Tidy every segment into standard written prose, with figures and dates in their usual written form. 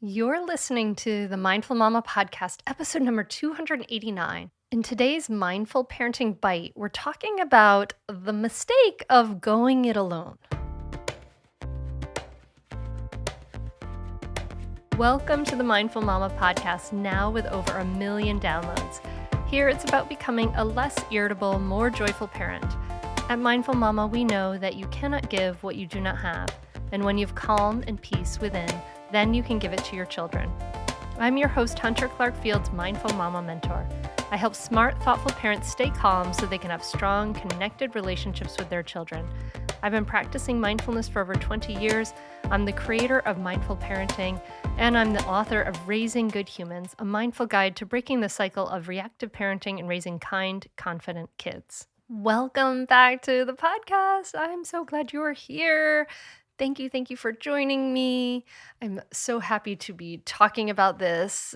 You're listening to the Mindful Mama podcast, episode number 289. In today's Mindful Parenting Bite, we're talking about the mistake of going it alone. Welcome to the Mindful Mama podcast, now with over 1 million downloads. Here it's about becoming a less irritable, more joyful parent. At Mindful Mama, we know that you cannot give what you do not have, and when you've calm and peace within, then you can give it to your children. I'm your host, Hunter Clark-Field's Mindful Mama mentor. I help smart, thoughtful parents stay calm so they can have strong, connected relationships with their children. I've been practicing mindfulness for over 20 years. I'm the creator of Mindful Parenting, and I'm the author of Raising Good Humans, a mindful guide to breaking the cycle of reactive parenting and raising kind, confident kids. Welcome back to the podcast. I'm so glad you're here. Thank you for joining me. I'm so happy to be talking about this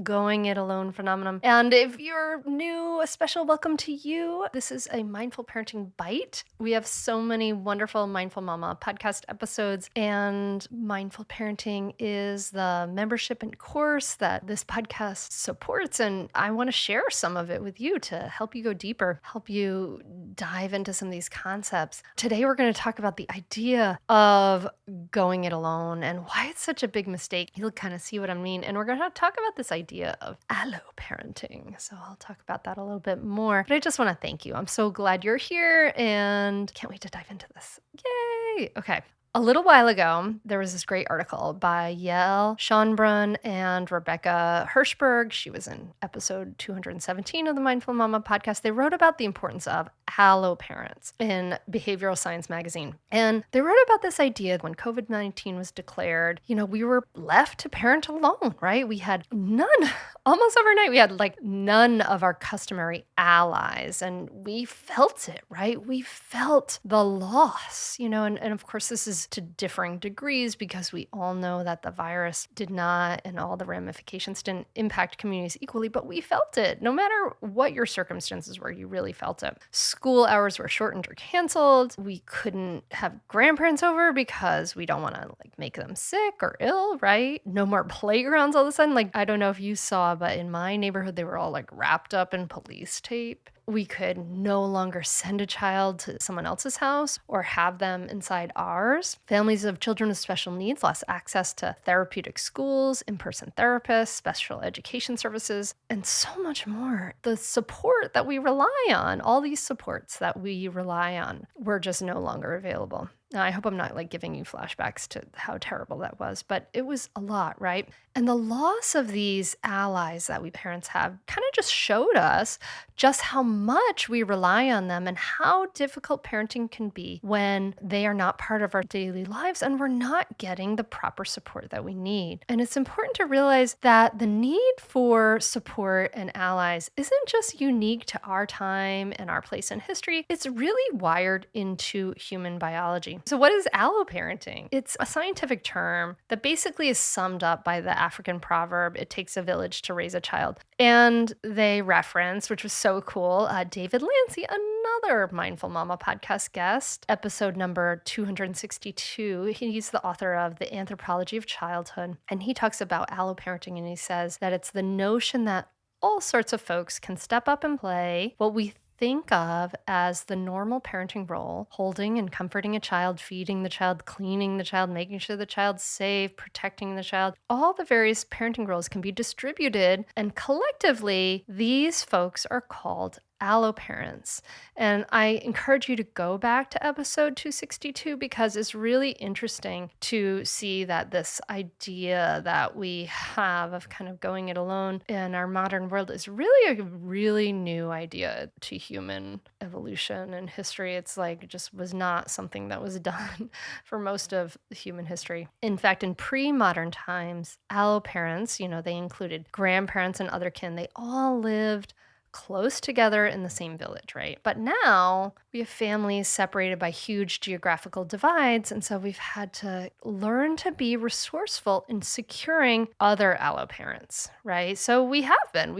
going it alone phenomenon. And if you're new, a special welcome to you. This is a Mindful Parenting Bite. We have so many wonderful Mindful Mama podcast episodes, and Mindful Parenting is the membership and course that this podcast supports. And I want to share some of it with you to help you go deeper, help you dive into some of these concepts. Today, we're going to talk about the idea of going it alone and why it's such a big mistake. You'll kind of see what I mean. And we're going to talk about this idea of alloparenting. So I'll talk about that a little bit more. But I just want to thank you. I'm so glad you're here and can't wait to dive into this. Yay! Okay. A little while ago, there was this great article by Yael Schonbrun and Rebecca Hirschberg. She was in episode 217 of the Mindful Mama podcast. They wrote about the importance of alloparents in Behavioral Science magazine. And they wrote about this idea when COVID-19 was declared, we were left to parent alone, right? We had almost overnight, we had none of our customary allies. And we felt it, right? We felt the loss, and of course, this is to differing degrees because we all know that the virus did not, and all the ramifications didn't impact communities equally, but we felt it. No matter what your circumstances were, you really felt it. School hours were shortened or canceled. We couldn't have grandparents over because we don't want to make them sick or ill, right? No more playgrounds all of a sudden. I don't know if you saw, but in my neighborhood, they were all wrapped up in police tape. We could no longer send a child to someone else's house or have them inside ours. Families of children with special needs lost access to therapeutic schools, in-person therapists, special education services, and so much more. The support that we rely on, all these supports that we rely on, were just no longer available. Now, I hope I'm not giving you flashbacks to how terrible that was, but it was a lot, right? And the loss of these allies that we parents have kind of just showed us just how much we rely on them and how difficult parenting can be when they are not part of our daily lives and we're not getting the proper support that we need. And it's important to realize that the need for support and allies isn't just unique to our time and our place in history. It's really wired into human biology. So what is alloparenting? It's a scientific term that basically is summed up by the African proverb, "It takes a village to raise a child." And they reference, which was so cool, David Lancy, another Mindful Mama podcast guest, episode number 262. He's the author of The Anthropology of Childhood. And he talks about alloparenting, and he says that it's the notion that all sorts of folks can step up and play what we think of as the normal parenting role: holding and comforting a child, feeding the child, cleaning the child, making sure the child's safe, protecting the child. All the various parenting roles can be distributed, and collectively, these folks are called alloparents. And I encourage you to go back to episode 262 because it's really interesting to see that this idea that we have of kind of going it alone in our modern world is really a really new idea to human evolution and history. It's just was not something that was done for most of human history. In fact, in pre-modern times, alloparents, they included grandparents and other kin. They all lived close together in the same village, right? But now We have families separated by huge geographical divides, and so we've had to learn to be resourceful in securing other alloparents, right? So we've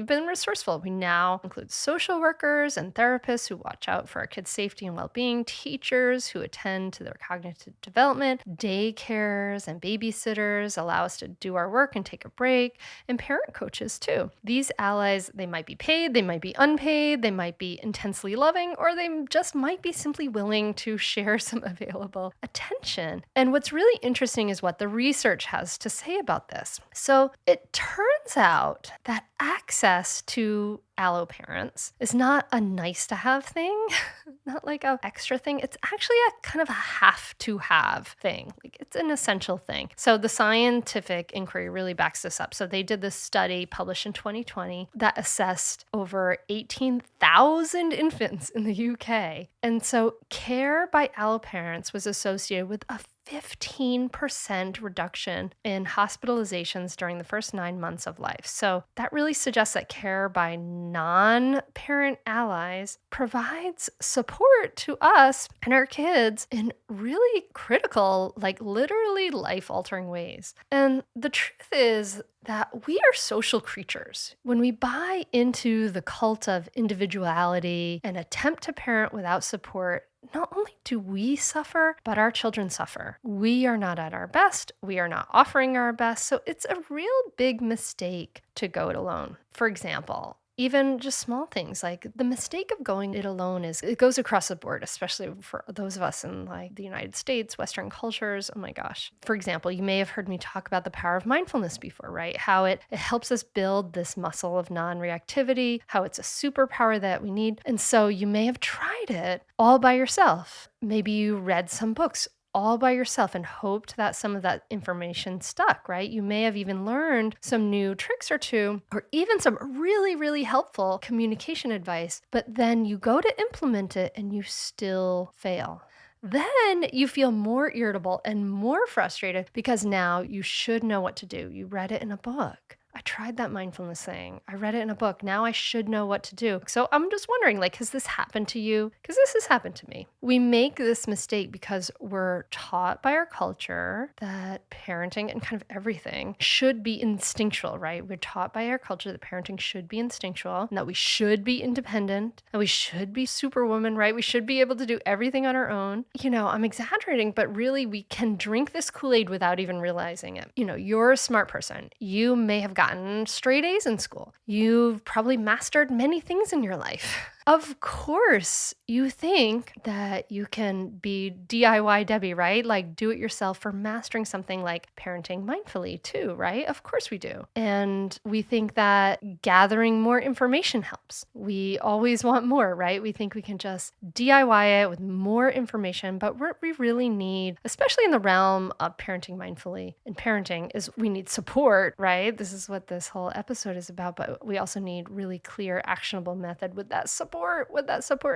been resourceful. We now include social workers and therapists who watch out for our kids' safety and well-being, teachers who attend to their cognitive development, daycares and babysitters allow us to do our work and take a break, and parent coaches too. These allies, they might be paid, they might be unpaid, they might be intensely loving, or they just might be simply willing to share some available attention. And what's really interesting is what the research has to say about this. So it turns out that access to alloparents is not a nice to have thing, not like a extra thing. It's actually a kind of a have to have thing. Like it's an essential thing. So the scientific inquiry really backs this up. So they did this study published in 2020 that assessed over 18,000 infants in the UK. And so care by alloparents was associated with a 15% reduction in hospitalizations during the first 9 months of life. So that really suggests that care by non-parent allies provides support to us and our kids in really critical, like literally life-altering ways. And the truth is that we are social creatures. When we buy into the cult of individuality and attempt to parent without support, not only do we suffer, but our children suffer. We are not at our best. We are not offering our best. So it's a real big mistake to go it alone. For example, even just small things like the mistake of going it alone it goes across the board, especially for those of us in like the United States, Western cultures. Oh my gosh. For example, you may have heard me talk about the power of mindfulness before, right? How it helps us build this muscle of non-reactivity, how it's a superpower that we need. And so you may have tried it all by yourself. Maybe you read some books all by yourself and hoped that some of that information stuck, right? You may have even learned some new tricks or two, or even some really, really helpful communication advice, but then you go to implement it and you still fail. Then you feel more irritable and more frustrated because now you should know what to do. You read it in a book. I tried that mindfulness thing. I read it in a book. Now I should know what to do. So I'm just wondering, like, has this happened to you? Because this has happened to me. We make this mistake because we're taught by our culture that parenting and kind of everything should be instinctual, right? We're taught by our culture that parenting should be instinctual and that we should be independent and we should be superwoman, right? We should be able to do everything on our own. You know, I'm exaggerating, but really we can drink this Kool-Aid without even realizing it. You know, you're a smart person. You may have gotten straight A's in school. You've probably mastered many things in your life. Of course, you think that you can be DIY Debbie, right? Like do it yourself for mastering something like parenting mindfully too, right? Of course we do. And we think that gathering more information helps. We always want more, right? We think we can just DIY it with more information, but what we really need, especially in the realm of parenting mindfully and parenting, is we need support, right? This is what this whole episode is about, but we also need really clear, actionable method with that support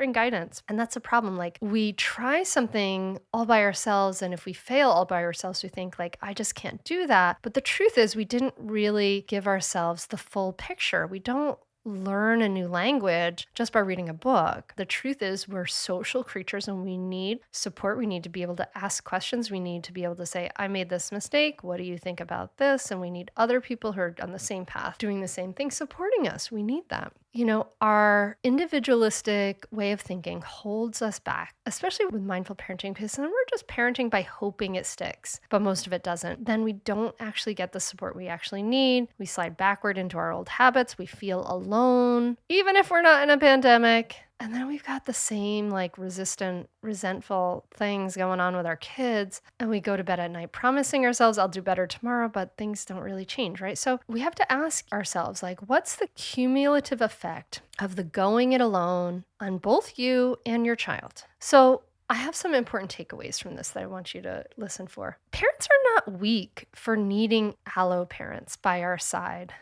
and guidance. And that's a problem. Like we try something all by ourselves, and if we fail all by ourselves, we think like, I just can't do that. But the truth is we didn't really give ourselves the full picture. We don't learn a new language just by reading a book. The truth is we're social creatures and we need support. We need to be able to ask questions. We need to be able to say, I made this mistake. What do you think about this? And we need other people who are on the same path, doing the same thing, supporting us. We need that. You know, our individualistic way of thinking holds us back, especially with mindful parenting, because then we're just parenting by hoping it sticks, but most of it doesn't. Then we don't actually get the support we actually need. We slide backward into our old habits. We feel alone, even if we're not in a pandemic. And then we've got the same like resistant, resentful things going on with our kids. And we go to bed at night promising ourselves, I'll do better tomorrow, but things don't really change, right? So we have to ask ourselves, like, what's the cumulative effect of the going it alone on both you and your child? So I have some important takeaways from this that I want you to listen for. Parents are not weak for needing alloparents by our side.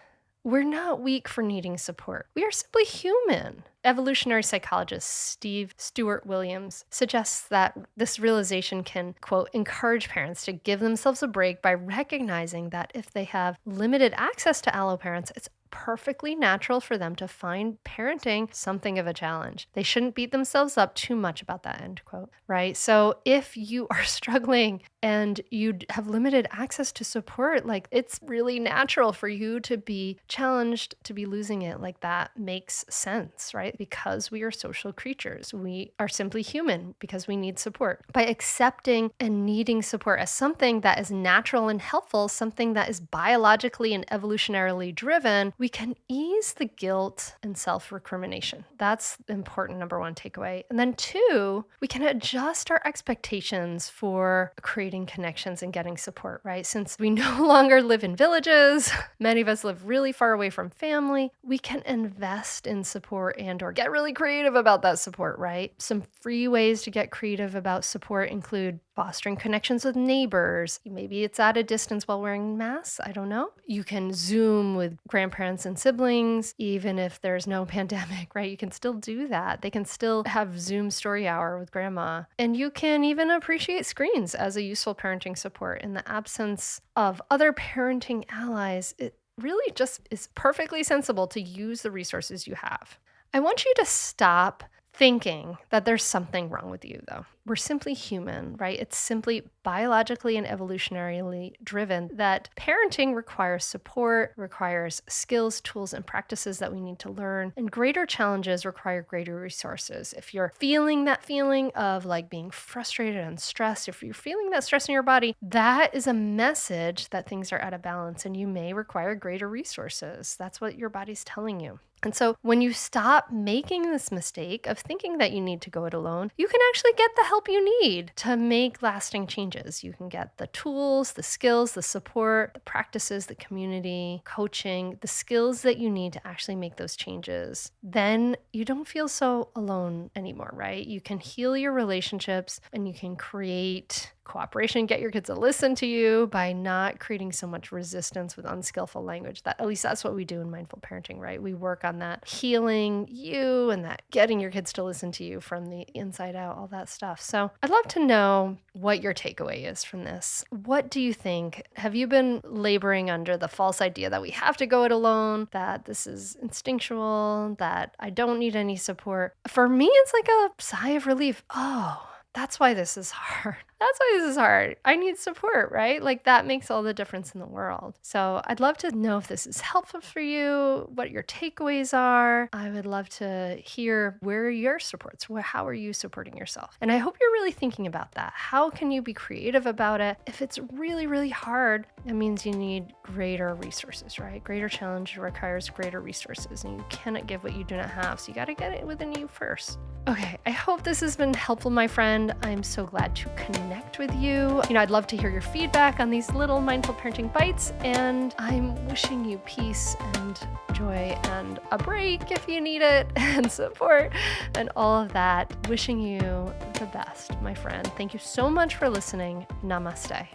We're not weak for needing support. We are simply human. Evolutionary psychologist Steve Stewart Williams suggests that this realization can, quote, encourage parents to give themselves a break by recognizing that if they have limited access to alloparents, it's perfectly natural for them to find parenting something of a challenge. They shouldn't beat themselves up too much about that, end quote, right? So if you are struggling and you have limited access to support, like it's really natural for you to be challenged, to be losing it. Like that makes sense, right? Because we are social creatures. We are simply human because we need support. By accepting and needing support as something that is natural and helpful, something that is biologically and evolutionarily driven, we can ease the guilt and self-recrimination. That's the important number one takeaway. And then two, we can adjust our expectations for creating connections and getting support, right? Since we no longer live in villages, many of us live really far away from family, we can invest in support and or get really creative about that support, right? Some free ways to get creative about support include fostering connections with neighbors. Maybe it's at a distance while wearing masks. I don't know. You can Zoom with grandparents and siblings, even if there's no pandemic, right? You can still do that. They can still have Zoom story hour with grandma. And you can even appreciate screens as a useful parenting support. In the absence of other parenting allies, it really just is perfectly sensible to use the resources you have. I want you to stop thinking that there's something wrong with you, though. We're simply human, right? It's simply biologically and evolutionarily driven that parenting requires support, requires skills, tools, and practices that we need to learn, and greater challenges require greater resources. If you're feeling that feeling of like being frustrated and stressed, if you're feeling that stress in your body, that is a message that things are out of balance and you may require greater resources. That's what your body's telling you. And so when you stop making this mistake of thinking that you need to go it alone, you can actually get the help you need to make lasting changes. You can get the tools, the skills, the support, the practices, the community, coaching, the skills that you need to actually make those changes. Then you don't feel so alone anymore, right? You can heal your relationships and you can create cooperation, get your kids to listen to you by not creating so much resistance with unskillful language. That, at least that's what we do in mindful parenting, right? We work on that healing you and that getting your kids to listen to you from the inside out, all that stuff. So I'd love to know what your takeaway is from this. What do you think? Have you been laboring under the false idea that we have to go it alone, that this is instinctual, that I don't need any support? For me, it's like a sigh of relief. Oh, that's why this is hard. That's why this is hard. I need support, right? Like that makes all the difference in the world. So I'd love to know if this is helpful for you, what your takeaways are. I would love to hear where are your supports? How are you supporting yourself? And I hope you're really thinking about that. How can you be creative about it? If it's really, really hard, it means you need greater resources, right? Greater challenge requires greater resources, and you cannot give what you do not have. So you got to get it within you first. Okay, I hope this has been helpful, my friend. I'm so glad to connect with you. I'd love to hear your feedback on these little mindful parenting bites, and I'm wishing you peace and joy and a break if you need it, and support and all of that. Wishing you the best, my friend. Thank you so much for listening. Namaste.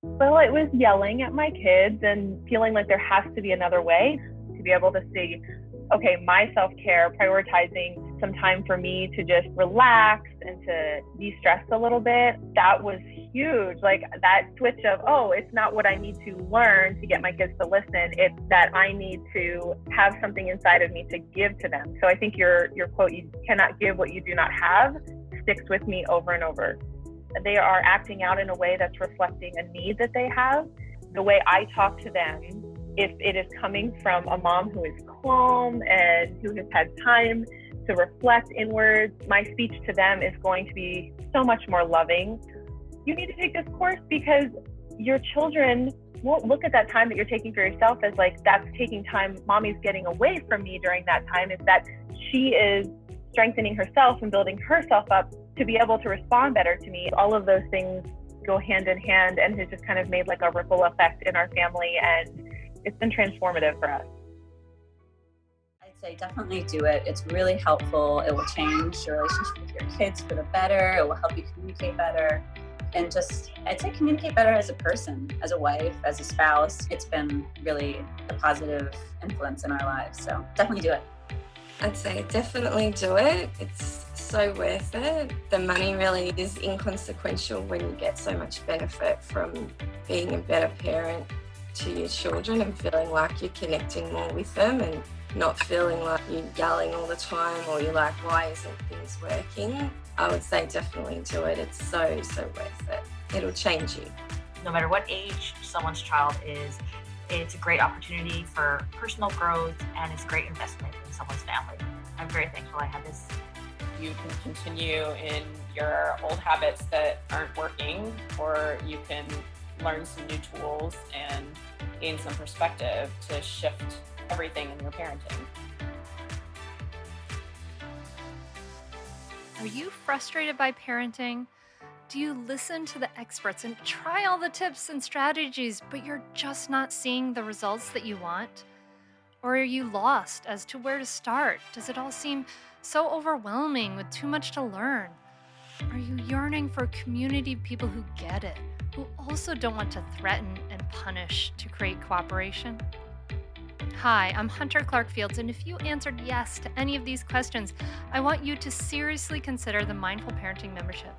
Well, it was yelling at my kids and feeling like there has to be another way to be able to see, okay, my self-care, prioritizing some time for me to just relax and to de-stress a little bit. That was huge. Like that switch of, oh, it's not what I need to learn to get my kids to listen. It's that I need to have something inside of me to give to them. So I think your quote, you cannot give what you do not have, sticks with me over and over. They are acting out in a way that's reflecting a need that they have. The way I talk to them, if it is coming from a mom who is calm and who has had time to reflect inwards, my speech to them is going to be so much more loving. You need to take this course because your children won't look at that time that you're taking for yourself as like, that's taking time, mommy's getting away from me during that time. It's that she is strengthening herself and building herself up to be able to respond better to me. All of those things go hand in hand and has just kind of made like a ripple effect in our family, and it's been transformative for us. I'd say definitely do it. It's really helpful. It will change your relationship with your kids for the better. It will help you communicate better. And just, I'd say communicate better as a person, as a wife, as a spouse. It's been really a positive influence in our lives. So definitely do it. I'd say definitely do it. It's so worth it. The money really is inconsequential when you get so much benefit from being a better parent. to your children and feeling like you're connecting more with them and not feeling like you're yelling all the time or you're like, why isn't things working? I would say definitely do it. It's so worth it. It'll change you. No matter what age someone's child is, it's a great opportunity for personal growth and it's a great investment in someone's family. I'm very thankful I had this. You can continue in your old habits that aren't working, or you can learn some new tools and gain some perspective to shift everything in your parenting. Are you frustrated by parenting? Do you listen to the experts and try all the tips and strategies, but you're just not seeing the results that you want? Or are you lost as to where to start? Does it all seem so overwhelming with too much to learn? Are you yearning for a community of people who get it, who also don't want to threaten and punish to create cooperation? Hi, I'm Hunter Clark-Fields, and if you answered yes to any of these questions, I want you to seriously consider the Mindful Parenting membership.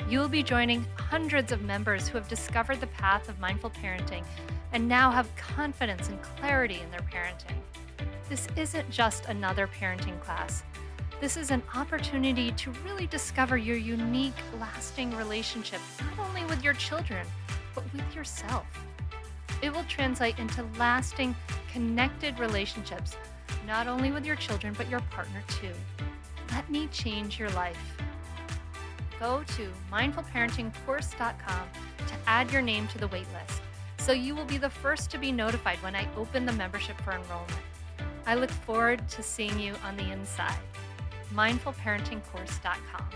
You'll be joining hundreds of members who have discovered the path of mindful parenting and now have confidence and clarity in their parenting. This isn't just another parenting class. This is an opportunity to really discover your unique, lasting relationship, not only with your children, but with yourself. It will translate into lasting, connected relationships, not only with your children, but your partner too. Let me change your life. Go to mindfulparentingcourse.com to add your name to the waitlist, so you will be the first to be notified when I open the membership for enrollment. I look forward to seeing you on the inside. mindfulparentingcourse.com.